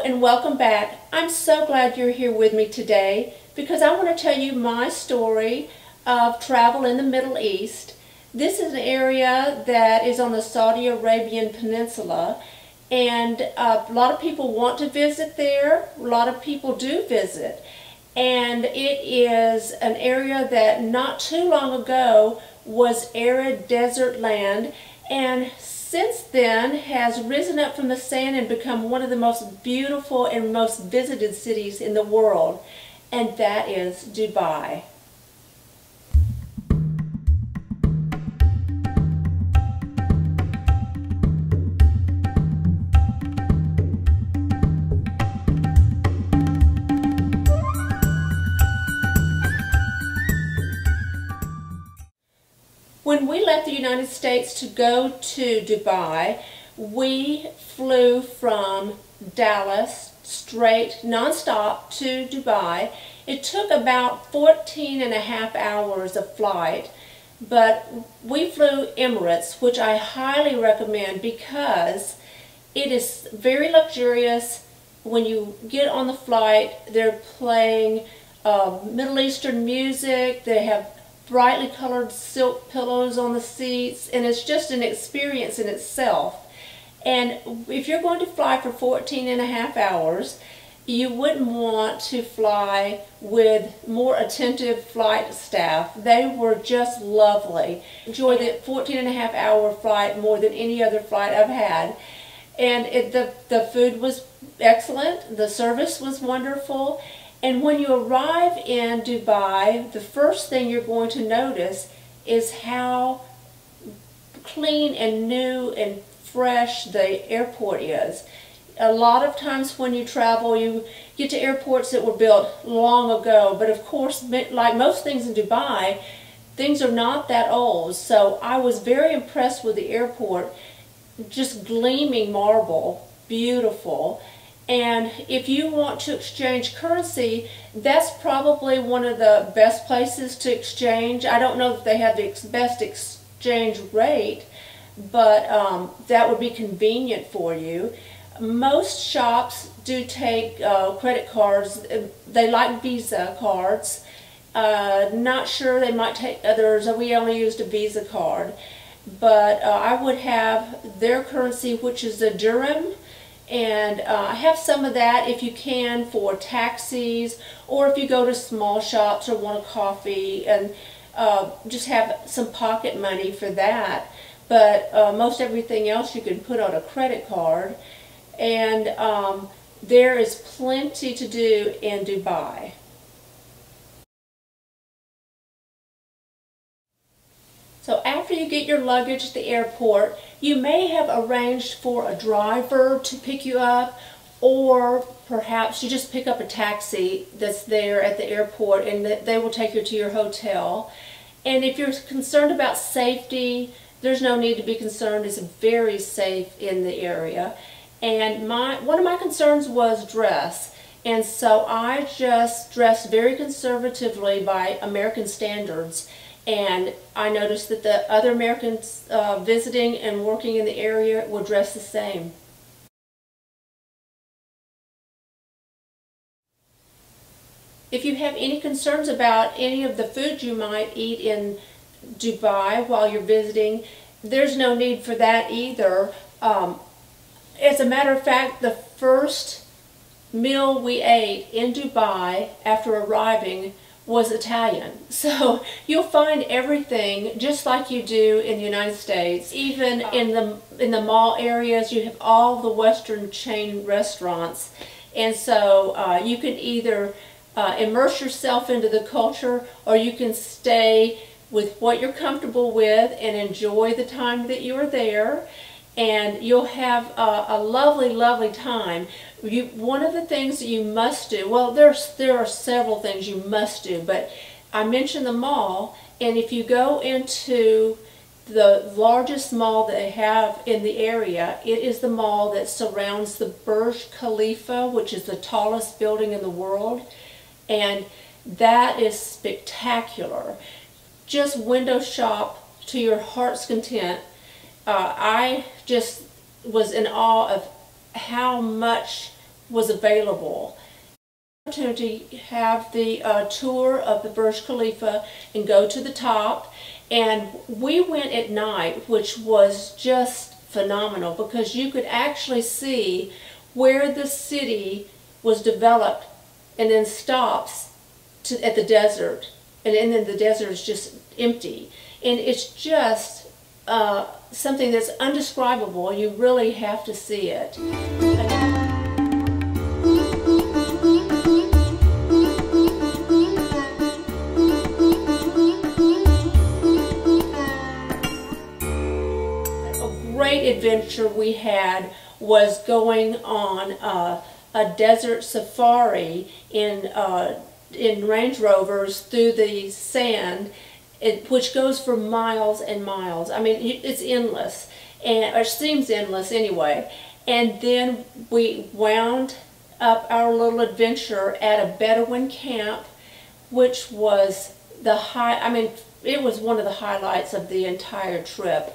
and welcome back. I'm so glad you're here with me today because I want to tell you my story of travel in the Middle East. This is an area that is on the Saudi Arabian Peninsula, and a lot of people want to visit there. A lot of people do visit, and it is an area that not too long ago was arid desert land, and since then has risen up from the sand and become one of the most beautiful and most visited cities in the world, and that is Dubai. When we left the United States to go to Dubai, we flew from Dallas straight, non-stop, to Dubai. It took about 14.5 hours of flight, but we flew Emirates, which I highly recommend because it is very luxurious. When you get on the flight, they're playing Middle Eastern music. They have brightly colored silk pillows on the seats, and it's just an experience in itself. And if you're going to fly for 14.5 hours, you wouldn't want to fly with more attentive flight staff. They were just lovely. Enjoyed the 14.5 hour flight more than any other flight I've had. And the food was excellent, the service was wonderful. And when you arrive in Dubai, the first thing you're going to notice is how clean and new and fresh the airport is. A lot of times when you travel, you get to airports that were built long ago, but of course, like most things in Dubai, things are not that old. So I was very impressed with the airport, just gleaming marble, beautiful. And if you want to exchange currency, that's probably one of the best places to exchange. I don't know if they have the best exchange rate, but that would be convenient for you. Most shops do take credit cards. They like Visa cards. Not sure, they might take others. We only used a Visa card. But I would have their currency, which is the dirham. And have some of that if you can for taxis, or if you go to small shops or want a coffee, and just have some pocket money for that. But most everything else you can put on a credit card. And there is plenty to do in Dubai. So after you get your luggage at the airport, you may have arranged for a driver to pick you up, or perhaps you just pick up a taxi that's there at the airport and they will take you to your hotel. And if you're concerned about safety, there's no need to be concerned. It's very safe in the area. And one of my concerns was dress. And so I just dressed very conservatively by American standards. And I noticed that the other Americans visiting and working in the area were dressed the same. If you have any concerns about any of the food you might eat in Dubai while you're visiting, there's no need for that either. As a matter of fact, the first meal we ate in Dubai after arriving was Italian. So you'll find everything just like you do in the United States. Even in the mall areas, you have all the Western chain restaurants. And so you can either immerse yourself into the culture, or you can stay with what you're comfortable with and enjoy the time that you are there. And you'll have a lovely, lovely time. One of the things that you must do, well, there are several things you must do, but I mentioned the mall, and if you go into the largest mall they have in the area, it is the mall that surrounds the Burj Khalifa, which is the tallest building in the world, and that is spectacular. Just window shop to your heart's content. I just was in awe of how much was available. Opportunity to have the tour of the Burj Khalifa and go to the top, and we went at night, which was just phenomenal because you could actually see where the city was developed and then stops at the desert, and then the desert is just empty, and it's just something that's undescribable. You really have to see it. Great adventure we had was going on a desert safari in Range Rovers through the sand, which goes for miles and miles. I mean, it's endless, or it seems endless anyway. And then we wound up our little adventure at a Bedouin camp, which was it was one of the highlights of the entire trip.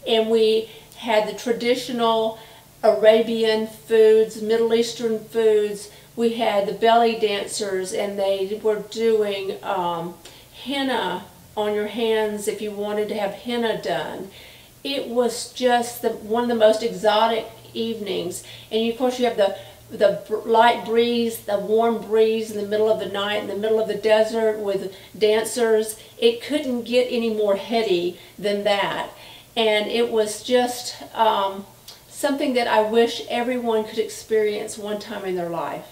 And we had the traditional Arabian foods, Middle Eastern foods. We had the belly dancers, and they were doing henna on your hands if you wanted to have henna done. It was just one of the most exotic evenings. And of course you have the light breeze, the warm breeze in the middle of the night, in the middle of the desert with dancers. It couldn't get any more heady than that. And it was just something that I wish everyone could experience one time in their life.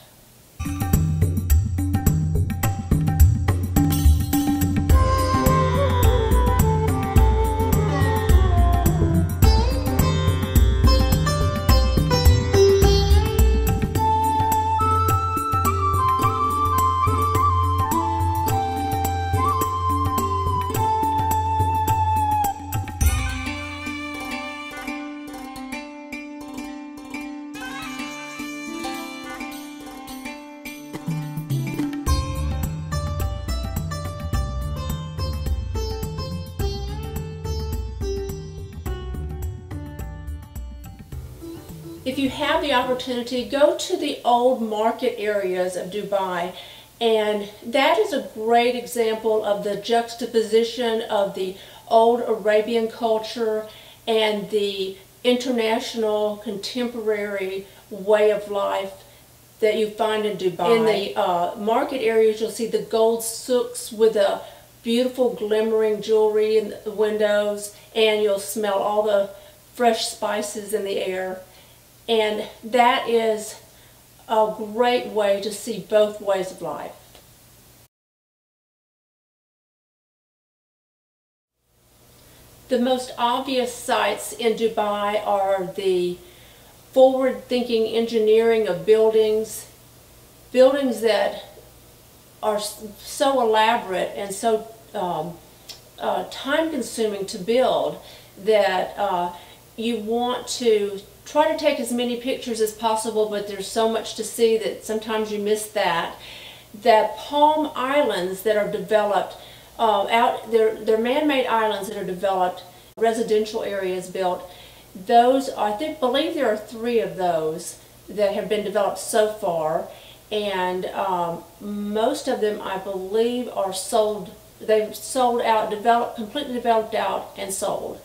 If you have the opportunity, go to the old market areas of Dubai, and that is a great example of the juxtaposition of the old Arabian culture and the international contemporary way of life that you find in Dubai. In the market areas, you'll see the gold souks with the beautiful glimmering jewelry in the windows, and you'll smell all the fresh spices in the air. And that is a great way to see both ways of life. The most obvious sights in Dubai are the forward-thinking engineering of buildings that are so elaborate and so time-consuming to build that you want to try to take as many pictures as possible, but there's so much to see that sometimes you miss that. The Palm Islands that are developed, they're man-made islands that are developed, residential areas built. Those, I believe there are 3 of those that have been developed so far, and most of them, I believe, are sold. They've sold out, completely developed out and sold.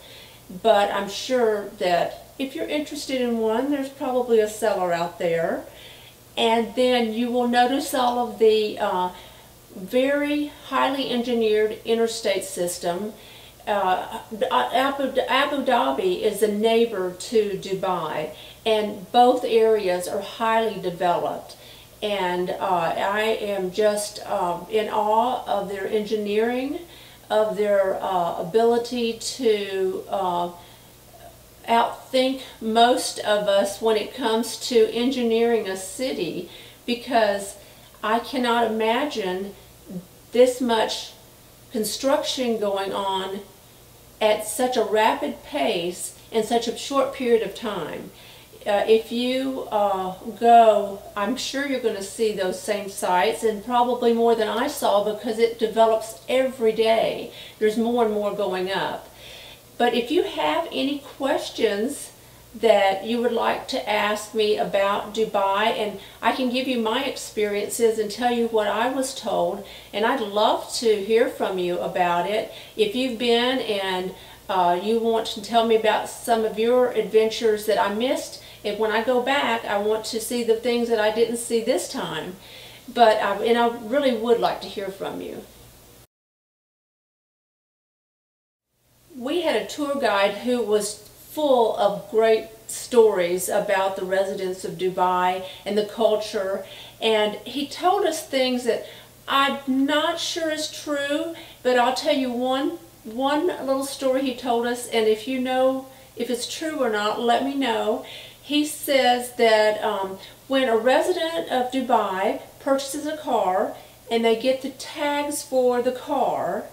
But I'm sure that if you're interested in one, there's probably a seller out there. And then you will notice all of the very highly engineered interstate system. Abu Dhabi is a neighbor to Dubai, and both areas are highly developed. And I am just in awe of their engineering, of their ability to outthink most of us when it comes to engineering a city, because I cannot imagine this much construction going on at such a rapid pace in such a short period of time. If you go, I'm sure you're going to see those same sites, and probably more than I saw, because it develops every day. There's more and more going up. But if you have any questions that you would like to ask me about Dubai, and I can give you my experiences and tell you what I was told, and I'd love to hear from you about it. If you've been and you want to tell me about some of your adventures that I missed, and when I go back I want to see the things that I didn't see this time. And I really would like to hear from you. We had a tour guide who was full of great stories about the residents of Dubai and the culture, and he told us things that I'm not sure is true, but I'll tell you one little story he told us, and if you know if it's true or not, let me know. He says that when a resident of Dubai purchases a car and they get the tags for the car,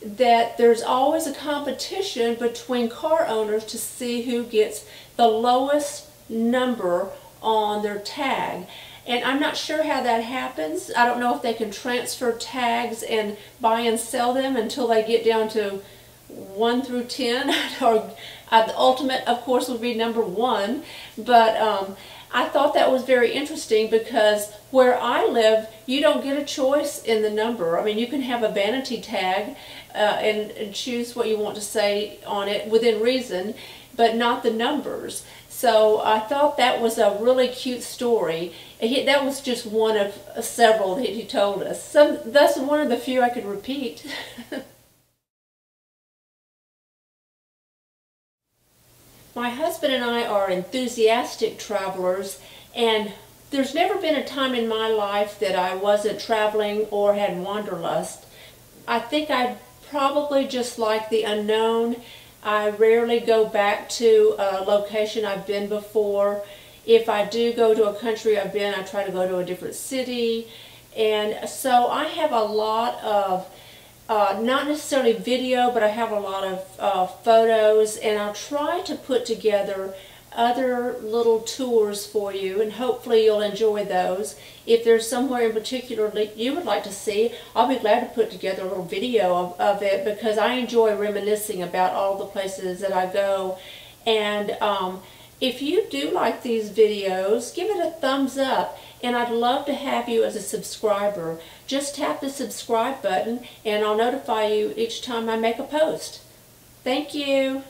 that there's always a competition between car owners to see who gets the lowest number on their tag. And I'm not sure how that happens. I don't know if they can transfer tags and buy and sell them until they get down to 1 through 10, or the ultimate, of course, would be number 1. But I thought that was very interesting, because where I live, you don't get a choice in the number. I mean, you can have a vanity tag and choose what you want to say on it within reason, but not the numbers. So I thought that was a really cute story. That was just one of several that he told us. That's one of the few I could repeat. My husband and I are enthusiastic travelers, and there's never been a time in my life that I wasn't traveling or had wanderlust. I think I probably just like the unknown. I rarely go back to a location I've been before. If I do go to a country I've been, I try to go to a different city. And so I have a lot of not necessarily video, but I have a lot of photos, and I'll try to put together other little tours for you, and hopefully you'll enjoy those. If there's somewhere in particular that you would like to see, I'll be glad to put together a little video of it, because I enjoy reminiscing about all the places that I go. And if you do like these videos, give it a thumbs up. And I'd love to have you as a subscriber. Just tap the subscribe button and I'll notify you each time I make a post. Thank you.